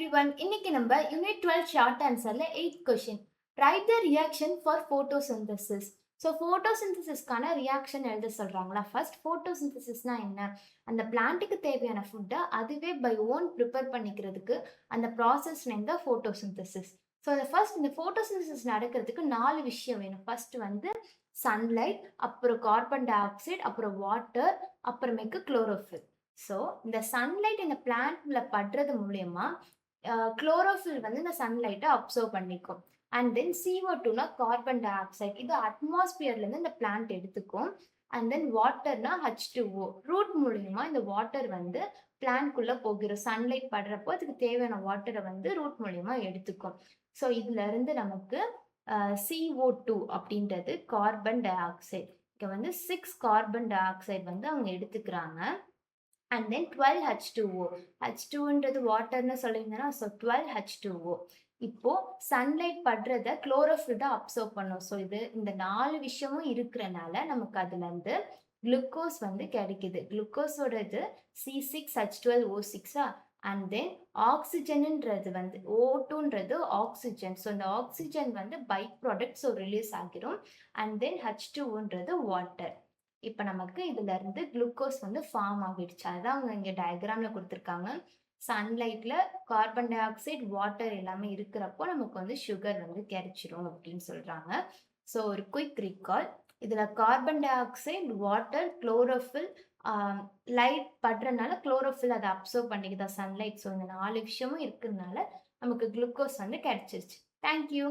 everyone. இன்னைக்கு நம்ம unit 12 short ஆன்சர்ல 8th question. Write the reaction for photosynthesis. So ஃபோட்டோசிந்தசிஸ்க்கான ரியாக்ஷன் எழுத சொல்றாங்களா? ஃபர்ஸ்ட் ஃபோட்டோசிந்தசிஸ்னா என்ன? அந்த பிளான்ட்டுக்கு தேவையான ஃபுட்டை அதுவே பை ஓன் ப்ரிப்பேர் பண்ணிக்கிறதுக்கு அந்த ப்ராசஸ் நேம் தான் ஃபோட்டோசிந்தசிஸ். ஸோ இந்த ஃபோட்டோசிந்தசிஸ் நடக்கிறதுக்கு 4 விஷயம் வேணும். ஃபர்ஸ்ட் வந்து சன்லைட், அப்புறம் கார்பன் டை ஆக்சைடு, அப்புறம் வாட்டர், அப்புறமேக்கு குளோரோஃபில். ஸோ இந்த சன்லைட் இந்த பிளான்ட்ல படுறது மூலியமா குளோரோஃபில் வந்து இந்த சன்லைட்டை அப்சர்வ் பண்ணிக்கும். அண்ட் தென் CO2னா கார்பன் டை ஆக்சைடு, இது அட்மாஸ்பியர்ல இருந்து இந்த பிளான்ட் எடுத்துக்கும். அண்ட் தென் வாட்டர்னா H2O, ரூட் மூலியமா இந்த வாட்டர் வந்து பிளான்ட்குள்ள போகிரும். சன்லைட் படுறப்போ அதுக்கு தேவையான வாட்டரை வந்து ரூட் மூலியமா எடுத்துக்கும். ஸோ இதுல இருந்து நமக்கு CO2 அப்படின்றது கார்பன் டை ஆக்சைடு. இங்க வந்து 6 கார்பன் டை ஆக்சைடு வந்து அவங்க எடுத்துக்கிறாங்க. And then 12 H2O. H2ன்றது வாட்டர்னு சொல்லியிருந்தேன்னா, ஸோ 12 H2O. இப்போ சன்லைட் படுறத குளோரோஃபில் தான் அப்சர்வ் பண்ணும். ஸோ இந்த 4 விஷயமும் இருக்கிறனால நமக்கு அதுல இருந்து குளுக்கோஸ் வந்து கிடைக்குது. குளுக்கோஸோட இது C6H12O6. அண்ட் தென் ஆக்சிஜன்ன்றது வந்து O2ன்றது ஆக்சிஜன். ஸோ இந்த ஆக்சிஜன் வந்து பை ப்ராடக்ட், ஸோ ரிலீஸ் ஆகிரும். அண்ட் தென் H2Oன்றது வாட்டர். இப்ப நமக்கு இதுல இருந்து குளுக்கோஸ் வந்து ஃபார்ம் ஆகிடுச்சு. அதுதான் அவங்க இங்க டயக்ராம்ல கொடுத்துருக்காங்க. சன்லைட்ல கார்பன் டை ஆக்சைடு, வாட்டர் எல்லாமே இருக்கிறப்போ நமக்கு வந்து சுகர் வந்து கிடைச்சிரும் அப்படின்னு சொல்றாங்க. ஸோ ஒரு குயிக் ரீகால். இதுல carbon dioxide, water, chlorophyll, light படுறதுனால குளோரோஃபில் அதை அப்சர்வ் பண்ணிக்குதா சன்லைட். ஸோ இந்த 4 விஷயமும் இருக்கிறதுனால நமக்கு குளுக்கோஸ் வந்து கிடைச்சிருச்சு. தேங்க்யூ.